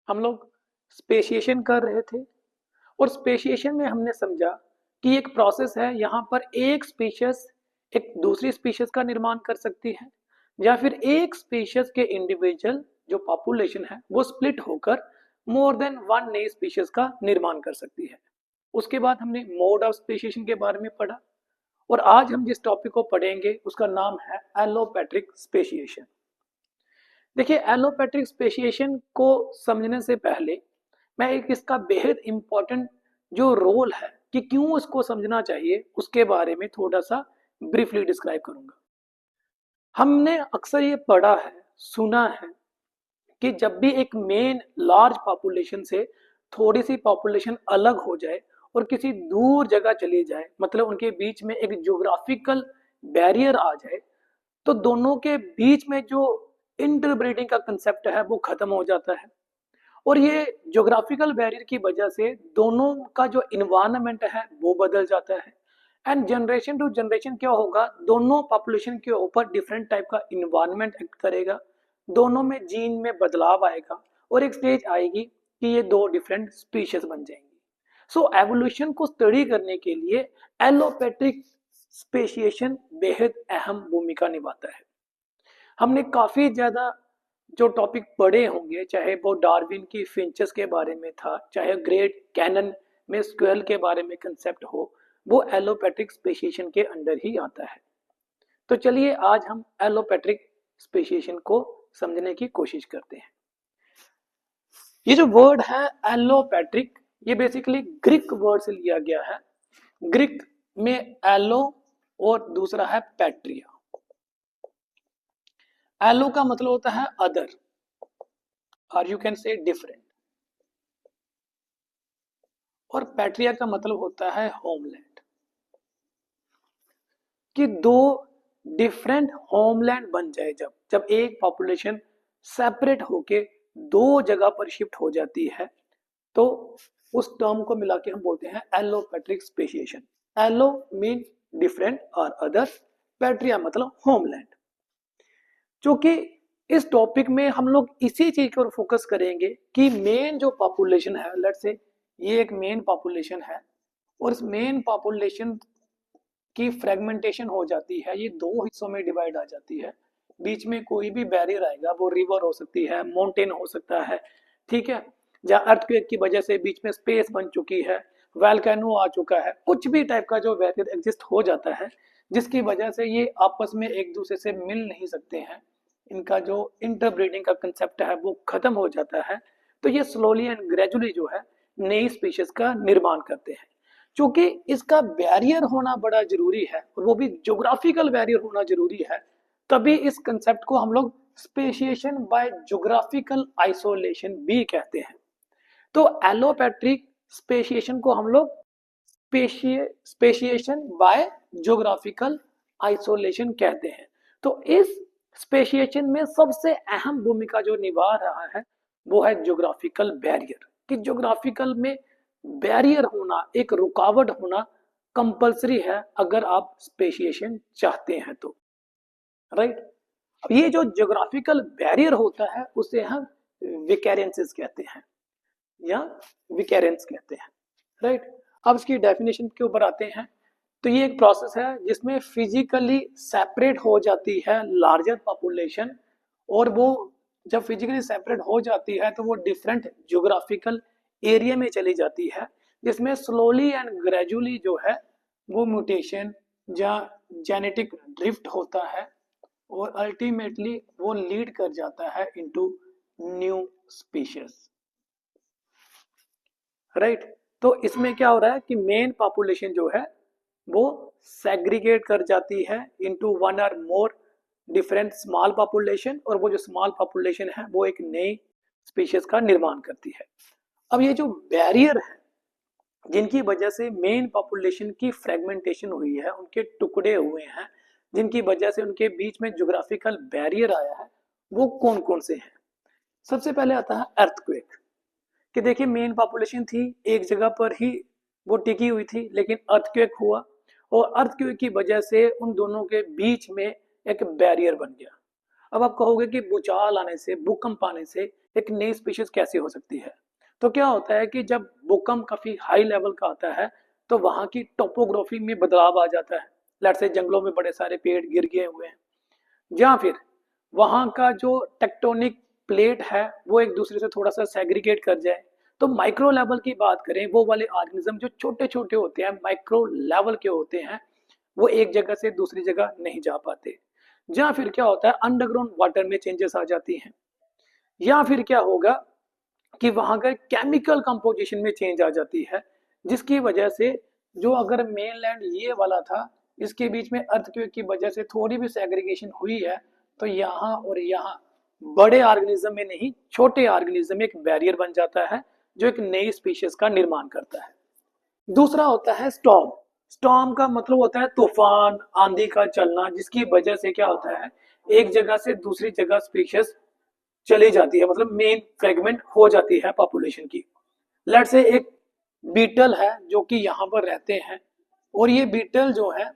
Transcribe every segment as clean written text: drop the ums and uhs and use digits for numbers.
हम लोग स्पेशिएशन कर रहे थे और स्पेशिएशन में हमने समझा कि एक प्रोसेस है, यहाँ पर एक स्पीशीज एक दूसरी स्पीशीज का निर्माण कर सकती है या फिर एक स्पीशीज के इंडिविजुअल जो पॉपुलेशन है वो स्प्लिट होकर मोर देन वन नई स्पीशीज का निर्माण कर सकती है। उसके बाद हमने मोड ऑफ स्पेशिएशन के बारे में पढ़ा और आज हम जिस टॉपिक को पढ़ेंगे उसका नाम है एलोपैट्रिक स्पेशिएशन। देखिए, एलोपैट्रिक स्पेशिएशन को समझने से पहले मैं एक इसका बेहद इंपॉर्टेंट जो रोल है कि क्यों इसको समझना चाहिए उसके बारे में थोड़ा सा ब्रीफली डिस्क्राइब करूंगा। हमने अक्सर ये पढ़ा है, सुना है कि जब भी एक मेन लार्ज पॉपुलेशन से थोड़ी सी पॉपुलेशन अलग हो जाए और किसी दूर जगह चली जाए, मतलब उनके बीच में एक ज्योग्राफिकल बैरियर आ जाए, तो दोनों के बीच में जो इंटरब्रीडिंग का कंसेप्ट है वो खत्म हो जाता है। और ये ज्योग्राफिकल बैरियर की वजह से दोनों का जो इन्वायरमेंट है वो बदल जाता है एंड जनरेशन टू जनरेशन क्या होगा, दोनों पॉपुलेशन के ऊपर डिफरेंट टाइप का इन्वायरमेंट एक्ट करेगा, दोनों में जीन में बदलाव आएगा और एक स्टेज आएगी कि ये दो डिफरेंट स्पीशीज बन जाएंगी। सो एवोल्यूशन को स्टडी करने के लिए एलोपैट्रिक स्पेशिएशन बेहद अहम भूमिका निभाता है। हमने काफी ज्यादा जो टॉपिक पढ़े होंगे, चाहे वो डार्विन की फिंचेस के बारे में था, चाहे ग्रेट कैनन में स्क्वेल के बारे में कंसेप्ट हो, वो एलोपैट्रिक स्पेशिएशन के अंडर ही आता है। तो चलिए आज हम एलोपैट्रिक स्पेशिएशन को समझने की कोशिश करते हैं। ये जो वर्ड है एलोपैट्रिक, ये बेसिकली ग्रीक वर्ड से लिया गया है। ग्रीक में एलो और दूसरा है पैट्रिया। एलो का मतलब होता है अदर और यू कैन से डिफरेंट, और पैट्रिया का मतलब होता है होमलैंड, कि दो डिफरेंट होमलैंड बन जाए। जब जब एक पॉपुलेशन सेपरेट होके दो जगह पर शिफ्ट हो जाती है तो उस टर्म को मिला के हम बोलते हैं allopatric speciation. Allo mean different और अदर, पैट्रिया मतलब होमलैंड। क्योंकि इस टॉपिक में हम लोग इसी चीज पर फोकस करेंगे कि मेन जो पॉपुलेशन है, लेट्स से ये एक मेन पॉपुलेशन है और इस मेन पॉपुलेशन की फ्रेगमेंटेशन हो जाती है, ये दो हिस्सों में डिवाइड आ जाती है। बीच में कोई भी बैरियर आएगा, वो रिवर हो सकती है, माउंटेन हो सकता है, ठीक है, जहाँ अर्थक्वेक की वजह से बीच में स्पेस बन चुकी है, वोल्केनो आ चुका है, कुछ भी टाइप का जो बैरियर एग्जिस्ट हो जाता है जिसकी वजह से ये आपस में एक दूसरे से मिल नहीं सकते हैं, इनका जो इंटरब्रीडिंग का कंसेप्ट है वो खत्म हो जाता है। तो ये स्लोली एंड ग्रेजुअली जो है नई स्पीशीज का निर्माण करते हैं। क्योंकि इसका बैरियर होना बड़ा जरूरी है और वो भी ज्योग्राफिकल बैरियर होना जरूरी है, तभी इस कंसेप्ट को हम लोग स्पेशिएशन बाय ज्योग्राफिकल आइसोलेशन भी कहते हैं। तो एलोपैट्रिक स्पेशिएशन को हम लोग स्पेशिएशन बाय ज्योग्राफिकल आइसोलेशन कहते हैं। तो इस स्पेशिएशन में सबसे अहम भूमिका जो निभा रहा है वो है ज्योग्राफिकल बैरियर, कि ज्योग्राफिकल में बैरियर होना, एक रुकावट होना कंपलसरी है अगर आप स्पेशिएशन चाहते हैं तो, राइट। अब ये जो ज्योग्राफिकल बैरियर होता है उसे हम विकेरेंसेस कहते हैं या विकेरेंस कहते हैं, राइट। अब इसकी डेफिनेशन के ऊपर आते हैं। तो ये एक प्रोसेस है जिसमें फिजिकली सेपरेट हो जाती है लार्जर पॉपुलेशन, और वो जब फिजिकली सेपरेट हो जाती है तो वो डिफरेंट ज्योग्राफिकल एरिया में चली जाती है, जिसमें स्लोली एंड ग्रेजुअली जो है वो म्यूटेशन या जेनेटिक ड्रिफ्ट होता है और अल्टीमेटली वो लीड कर जाता है इनटू न्यू स्पीशीज, राइट। तो इसमें क्या हो रहा है कि मेन पॉपुलेशन जो है वो सेग्रीगेट कर जाती है इनटू वन और मोर डिफरेंट स्मॉल पॉपुलेशन, और वो जो स्मॉल पॉपुलेशन है वो एक नई स्पीशीज का निर्माण करती है। अब ये जो बैरियर है जिनकी वजह से मेन पॉपुलेशन की फ्रेगमेंटेशन हुई है, उनके टुकड़े हुए हैं, जिनकी वजह से उनके बीच में ज्योग्राफिकल बैरियर आया है, वो कौन कौन से हैं। सबसे पहले आता है अर्थक्वेक, कि देखिए मेन पॉपुलेशन थी एक जगह पर ही वो टिकी हुई थी, लेकिन अर्थक्वेक हुआ और अर्थक्वेक की वजह से उन दोनों के बीच में एक बैरियर बन गया। अब आप कहोगे कि भूचाल आने से, भूकंप आने से एक नई स्पीशीज कैसे हो सकती है? तो क्या होता है कि जब भूकंप काफी हाई लेवल का आता है तो वहां की टोपोग्राफी में बदलाव आ जाता है। लेट्स से जंगलों में बड़े सारे पेड़ गिर गए हुए हैं, या फिर वहां का जो टेक्टोनिक प्लेट है वो एक दूसरे से थोड़ा सा सेग्रीगेट कर जाए। तो माइक्रो लेवल की बात करें, वो वाले ऑर्गेनिज्म जो छोटे छोटे होते हैं, माइक्रो लेवल के होते हैं, वो एक जगह से दूसरी जगह नहीं जा पाते। या फिर क्या होता है, अंडरग्राउंड वाटर में चेंजेस आ जाती हैं। या फिर क्या होगा कि वहां का केमिकल कंपोजिशन में चेंज आ जाती है, जिसकी वजह से जो अगर मेनलैंड ये वाला था, इसके बीच में अर्थक्वेक की वजह से थोड़ी भी सेग्रीगेशन हुई है, तो यहाँ और यहाँ बड़े ऑर्गेनिज्म में नहीं, छोटे ऑर्गेनिज्म में एक बैरियर बन जाता है जो एक नई स्पीशीज का निर्माण करता है। दूसरा होता है स्टॉर्म। स्टॉर्म का मतलब होता है तूफान, आंधी का चलना, जिसकी वजह से क्या होता है, एक जगह से दूसरी जगह स्पीशीज चली जाती है, मतलब मेन फ्रेगमेंट हो जाती है पॉपुलेशन की। लेट से एक बीटल है जो कि यहाँ पर रहते हैं, और ये बीटल जो है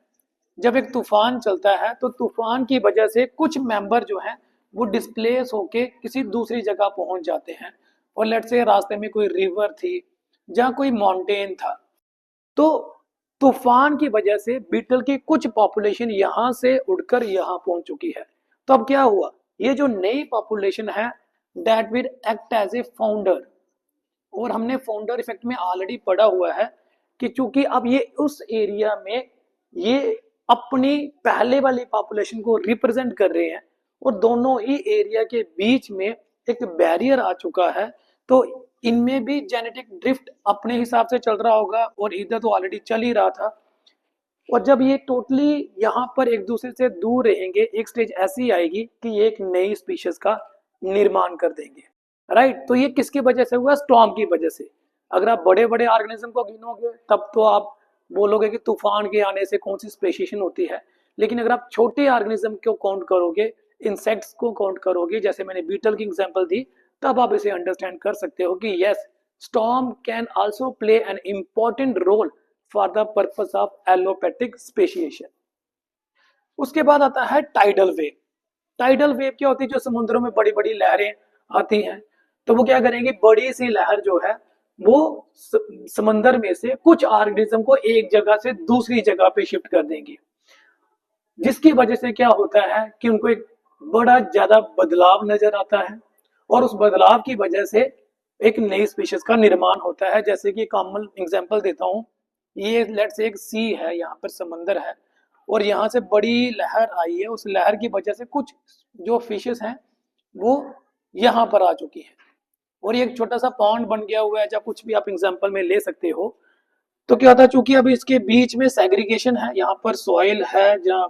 जब एक तूफान चलता है तो तूफान की वजह से कुछ मेंबर जो है वो डिस्प्लेस होके किसी दूसरी जगह पहुंच जाते हैं। और लेट से रास्ते में कोई रिवर थी, जहाँ कोई माउंटेन था, तो तूफान की वजह से बीटल की कुछ पॉपुलेशन यहाँ से उड़कर यहाँ पहुंच चुकी है। तो अब क्या हुआ, ये जो नई पॉपुलेशन है that will act as a founder. और हमने फाउंडर इफेक्ट में ऑलरेडी पढ़ा हुआ है कि चूंकि अब ये उस एरिया में ये अपनी पहले वाली पॉपुलेशन को रिप्रेजेंट कर रहे हैं, और दोनों ही एरिया के बीच में एक बैरियर आ चुका है, तो इनमें भी जेनेटिक ड्रिफ्ट अपने हिसाब से चल रहा होगा, और इधर तो ऑलरेडी चल ही रहा था। और जब ये टोटली यहाँ पर एक दूसरे से दूर रहेंगे, एक स्टेज ऐसी आएगी कि ये एक नई स्पीशीज का निर्माण कर देंगे। राइट, तो ये किसकी वजह से हुआ? स्टॉर्म की वजह से। अगर आप बड़े बड़े ऑर्गेनिज्म को गिनोगे तब तो आप बोलोगे कि तूफान के आने से कौन सी स्पेशिएशन होती है, लेकिन अगर आप छोटे ऑर्गेनिज्म को काउंट करोगे, इंसेक्ट्स को काउंट करोगे, जैसे मैंने बीटल की एग्जांपल दी, तब आप इसे अंडरस्टैंड कर सकते हो कि yes, storm can also play an important role for the purpose of allopathic speciation. उसके बाद आता है टाइडल वेव। टाइडल वेव क्या होती है? जो समुद्रों में बड़ी बड़ी लहरें आती हैं, तो वो क्या करेंगे, बड़ी सी लहर जो है वो समंदर में से कुछ ऑर्गेनिज्म को एक जगह से दूसरी जगह पे शिफ्ट कर देंगे, जिसकी वजह से क्या होता है कि उनको एक बड़ा ज्यादा बदलाव नजर आता है, और उस बदलाव की वजह से एक नई स्पीशीज का निर्माण होता है। जैसे कि कॉमन एग्जांपल देता हूँ, ये लेट्स से एक सी है, यहाँ पर समंदर है, और यहाँ से बड़ी लहर आई है, उस लहर की वजह से कुछ जो फिशेस हैं वो यहाँ पर आ चुकी है, और ये एक छोटा सा पॉन्ड बन गया हुआ है, या कुछ भी आप एग्जांपल में ले सकते हो। तो क्या होता है, चूंकि अभी इसके बीच में सेग्रीगेशन है, यहाँ पर सॉइल है जहाँ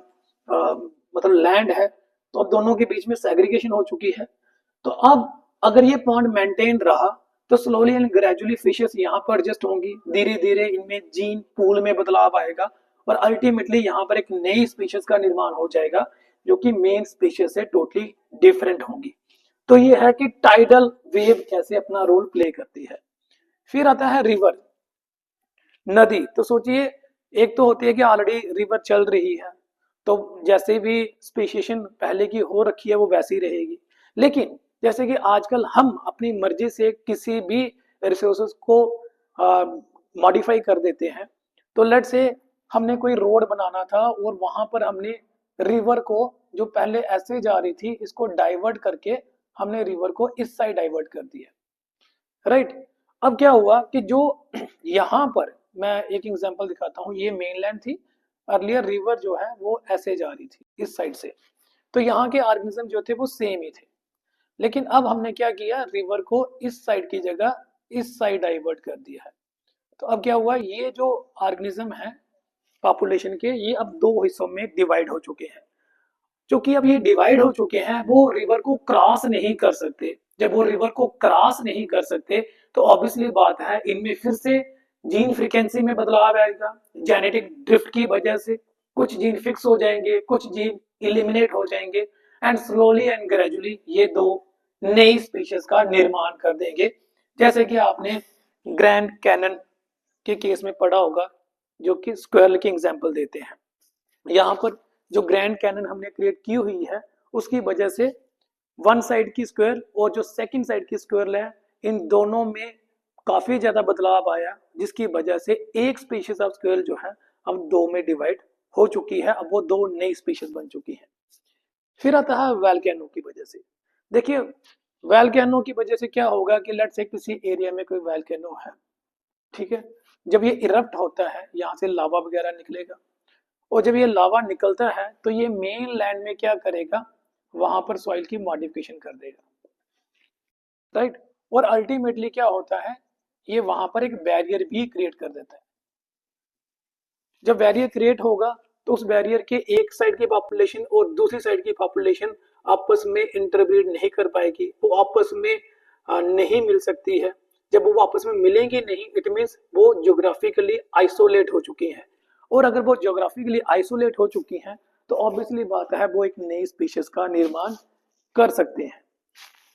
मतलब लैंड है, तो अब दोनों के बीच में सेग्रीगेशन हो चुकी है। तो अब अगर ये पॉन्ड मेंटेन रहा तो स्लोली एंड ग्रेजुअली फिशेस यहाँ पर एडजस्ट होंगी, धीरे धीरे इनमें जीन पूल में बदलाव आएगा, और अल्टीमेटली यहाँ पर एक नई स्पीशीज का निर्माण हो जाएगा जो कि मेन स्पीशीज से टोटली डिफरेंट होंगी। तो ये है कि टाइडल वेव कैसे अपना रोल प्ले करती है। फिर आता है रिवर, नदी। तो सोचिए, एक तो होती है कि ऑलरेडी रिवर चल रही है, तो जैसे भी स्पेशिएशन पहले की हो रखी है वो वैसी रहेगी। लेकिन जैसे कि आजकल हम अपनी मर्जी से किसी भी रिसोर्सेज को मॉडिफाई कर देते हैं। तो लेट से हमने कोई रोड बनाना था, और वहां पर हमने रिवर को, जो पहले ऐसे जा रही थी, इसको डाइवर्ट करके हमने रिवर को इस साइड डाइवर्ट कर दिया। राइट, अब क्या हुआ कि जो यहाँ पर मैं एक एग्जांपल दिखाता हूँ, ये मेनलैंड थी, अर्लियर रिवर जो है वो ऐसे जा रही थी इस साइड से, तो यहाँ के ऑर्गेनिज्म जो थे वो सेम ही थे। लेकिन अब हमने क्या किया, रिवर को इस साइड की जगह इस साइड डाइवर्ट कर दिया है। तो अब क्या हुआ, ये जो ऑर्गेनिज्म है पॉपुलेशन के, ये अब दो हिस्सों में डिवाइड हो चुके हैं। क्योंकि अब ये डिवाइड हो चुके हैं, वो रिवर को क्रॉस नहीं कर सकते। जब वो रिवर को क्रॉस नहीं कर सकते तो ऑब्वियसली बात है, इनमें फिर से जीन फ्रीक्वेंसी में बदलाव आएगा। जेनेटिक ड्रिफ्ट की वजह से कुछ जीन फिक्स हो जाएंगे, कुछ जीन इलिमिनेट हो जाएंगे, एंड स्लोली एंड ग्रेजुअली ये दो नई स्पीशीज का निर्माण कर देंगे। जैसे कि आपने ग्रैंड कैनन के केस में पढ़ा होगा, जो कि स्क्वायरल की एग्जांपल देते हैं। यहाँ पर जो ग्रैंड कैनन हमने क्रिएट की हुई है, उसकी वजह से वन साइड की स्क्वायर और जो सेकंड साइड की स्क्वायर है, इन दोनों में काफी ज्यादा बदलाव आया, जिसकी वजह से एक स्पीशीज ऑफ स्क्वायर जो है अब दो में डिवाइड हो चुकी है, अब वो दो नई स्पीशीज बन चुकी है। फिर आता है वैल्केनो की वजह से। देखिए वैल्केनो की वजह से क्या होगा कि लेट्स से किसी एरिया में कोई वैल्केनो है, ठीक है, जब ये इरप्ट होता है यहाँ से लावा वगैरह निकलेगा, और जब ये लावा निकलता है तो ये मेन लैंड में क्या करेगा, वहां पर सॉइल की मॉडिफिकेशन कर देगा, राइट। और अल्टीमेटली क्या होता है, ये वहां पर एक बैरियर भी क्रिएट कर देता है। जब बैरियर क्रिएट होगा तो उस बैरियर के एक साइड की पॉपुलेशन और दूसरी साइड की पॉपुलेशन आपस में इंटरब्रीड नहीं कर पाएगी, वो आपस में नहीं मिल सकती है। जब वो आपस में मिलेंगी नहीं, इट मीन्स वो ज्योग्राफिकली आइसोलेट हो चुकी हैं, और अगर वो ज्योग्राफिकली आइसोलेट हो चुकी हैं तो ऑब्वियसली बात है वो एक नई स्पीशीज का निर्माण कर सकते हैं।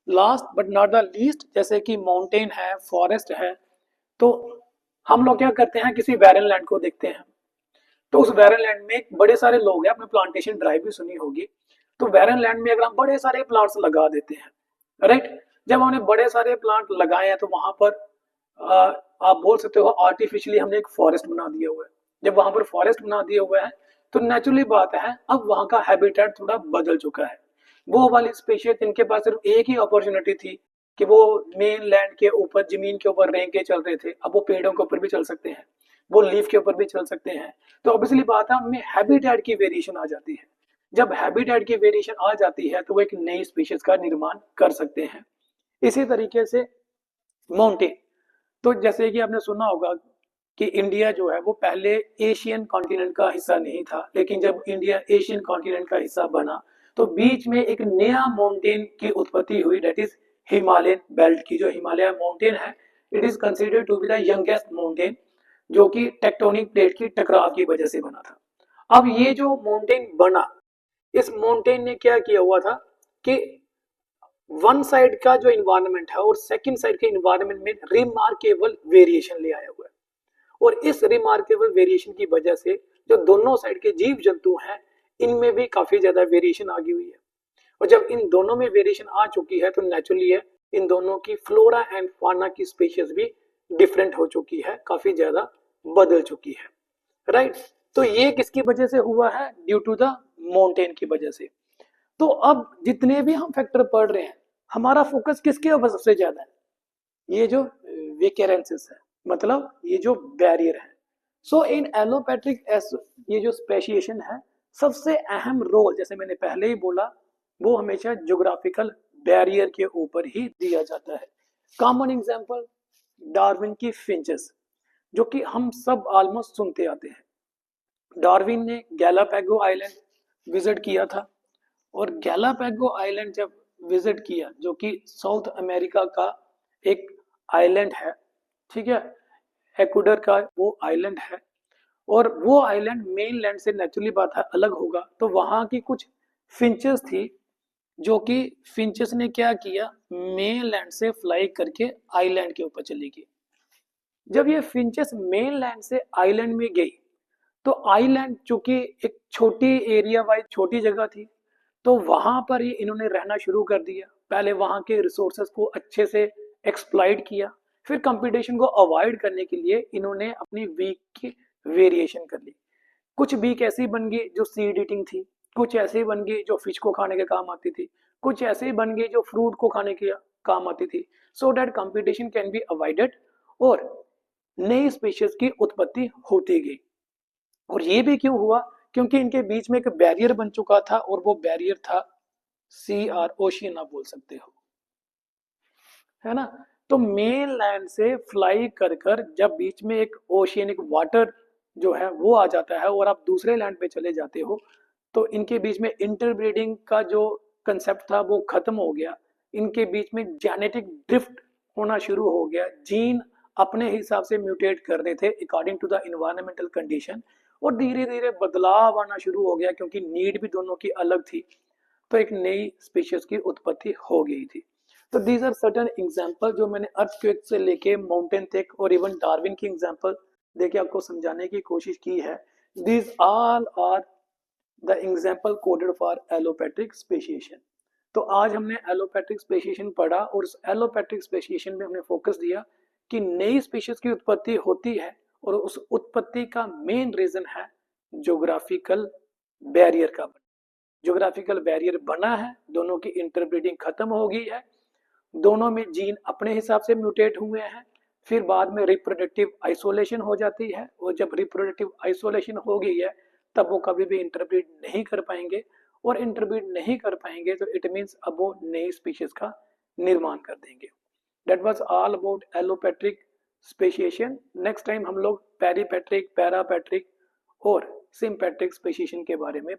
Last but not the least, जैसे कि माउंटेन है, फॉरेस्ट है, तो हम लोग क्या करते हैं, किसी बैरन लैंड को देखते हैं, तो उस बैरन लैंड में बड़े सारे लोग हैं, आपने प्लांटेशन ड्राइव भी सुनी होगी। तो बैरन लैंड में अगर हम बड़े सारे प्लांट्स लगा देते हैं, राइट, जब हमने बड़े सारे प्लांट लगाए हैं तो वहां पर आप बोल सकते हो आर्टिफिशियली हमने एक फॉरेस्ट बना दिया हुआ है। जब वहां पर फॉरेस्ट बना दिया हुआ है तो नेचुरली बात है अब वहां का हैबिटेट थोड़ा बदल चुका है। वो वाली स्पेशीज जिनके पास सिर्फ एक ही अपॉर्चुनिटी थी कि वो मेन लैंड के ऊपर, जमीन के ऊपर रेंग के चल रहे थे, अब वो पेड़ों के ऊपर भी चल सकते हैं, वो लीफ के ऊपर भी चल सकते हैं। तो ऑब्वियसली बात है उनमें हैबिटेट की वेरिएशन आ जाती है। जब हैबिटेट की वेरिएशन आ जाती है तो वो एक नई स्पीशीज का निर्माण कर सकते हैं। इसी तरीके से माउंटेन, तो जैसे कि आपने सुना होगा कि इंडिया जो है वो पहले एशियन कॉन्टिनेंट का हिस्सा नहीं था, लेकिन जब इंडिया एशियन कॉन्टिनेंट का हिस्सा बना तो बीच में एक नया माउंटेन की उत्पत्ति हुई, डेट इज हिमालयन बेल्ट की। जो हिमालय माउंटेन है, it is considered to be the youngest mountain, जो कि टेक्टोनिक प्लेट की टकराव की वजह से बना था। अब ये जो माउंटेन बना, इस माउंटेन ने क्या किया हुआ था कि वन साइड का जो इन्वायरमेंट है और सेकंड साइड के इन्वायरमेंट में रिमार्केबल वेरिएशन ले आया हुआ है, और इस रिमार्केबल वेरिएशन की वजह से जो दोनों साइड के जीव जंतु हैं इनमें भी काफी ज्यादा वेरिएशन आ गई हुई है। और जब इन दोनों में वेरिएशन आ चुकी है तो नेचुरली है इन दोनों की फ्लोरा एंड फाना की स्पीशीज भी डिफरेंट हो चुकी है, काफी ज्यादा बदल चुकी है, राइट। तो ये किसकी वजह से हुआ है, ड्यू टू द माउंटेन की वजह से। तो अब जितने भी हम फैक्टर पढ़ रहे हैं, हमारा फोकस किसके ऊपर सबसे ज्यादा है, ये जो वेकेरेंसेस है, मतलब ये जो बैरियर है। सो इन एलोपैट्रिक ये जो स्पेशिएशन है, सबसे अहम रोल जैसे मैंने पहले ही बोला वो हमेशा ज्योग्राफिकल बैरियर के ऊपर ही दिया जाता है। कॉमन एग्जांपल डार्विन की फिंचेस, जो कि हम सब ऑलमोस्ट सुनते आते हैं। डार्विन ने गैलापैगो आइलैंड विजिट किया था, और गैलापैगो आइलैंड जब विजिट किया, जो कि साउथ अमेरिका का एक आइलैंड है, ठीक है, इक्वेडर का वो आइलैंड है, और वो आइलैंड मेन लैंड से नेचुरली बात है अलग होगा, तो वहां की कुछ फिंचेस थी, जो कि फिंचेस ने क्या किया, मेन लैंड से फ्लाई करके आइलैंड के ऊपर चली गई। जब ये फिंचेस मेन लैंड से आइलैंड में गई तो आइलैंड चूंकि एक छोटी एरिया वाइज छोटी जगह थी, तो वहां पर ही इन्होंने रहना शुरू कर दिया। पहले वहां के रिसोर्सेज को अच्छे से एक्सप्लॉइट किया, फिर कंपटीशन को अवॉइड करने के लिए इन्होंने अपनी वीक की वेरिएशन कर ली। कुछ वीक ऐसी बन गई जो सीड ईटिंग थी, कुछ ऐसी बन गई जो फिश को खाने के काम आती थी, कुछ ऐसी बन गई जो फ्रूट को खाने के काम आती थी, so that competition can be avoided और नई स्पीशीज की उत्पत्ति होती गई। और ये भी क्यों हुआ, क्योंकि इनके बीच में एक बैरियर बन चुका था, और वो बैरियर था सी आर ओशियन, आप बोल सकते हो, है ना। तो मेन लैंड से फ्लाई कर कर जब बीच में एक ओशियनिक वाटर जो है वो आ जाता है और आप दूसरे लैंड पे चले जाते हो, तो इनके बीच में इंटरब्रीडिंग का जो कंसेप्ट था वो खत्म हो गया। इनके बीच में जेनेटिक ड्रिफ्ट होना शुरू हो गया, जीन अपने हिसाब से म्यूटेट कर रहे थे according to the environmental condition, और धीरे धीरे बदलाव आना शुरू हो गया क्योंकि नीड भी दोनों की अलग थी, तो एक नई स्पीशीज की उत्पत्ति हो गई थी। तो दीज आर सर्टन एग्जाम्पल जो मैंने अर्थक्वेक से लेके माउंटेन तक और इवन डार्विन की एग्जाम्पल देके आपको समझाने की कोशिश की है। These all are the example coded for allopatric speciation. तो आज हमने एलोपैट्रिक स्पेसिएशन पढ़ा और उस एलोपैट्रिक स्पेसिएशन में हमने फोकस दिया कि नई स्पीशीज की उत्पत्ति होती है और उस उत्पत्ति का मेन रीजन है ज्योग्राफिकल बैरियर का। ज्योग्राफिकल बैरियर बना है, दोनों की इंटरब्रीडिंग खत्म हो गई है, दोनों में जीन अपने हिसाब से म्यूटेट हुए हैं, फिर बाद में रिप्रोडक्टिव आइसोलेशन हो जाती है और जब रिप्रोडक्टिव आइसोलेशन हो गई है तब वो कभी भी इंटरब्रीड नहीं कर पाएंगे और इंटरब्रीड नहीं कर पाएंगे तो इट मीन्स अब वो नई स्पीशीज का निर्माण कर देंगे। That was all about allopatric speciation. Next time हम लोग पेरीपैट्रिक, पैरापैट्रिक और सिम्पैट्रिक स्पेशिएशन के बारे में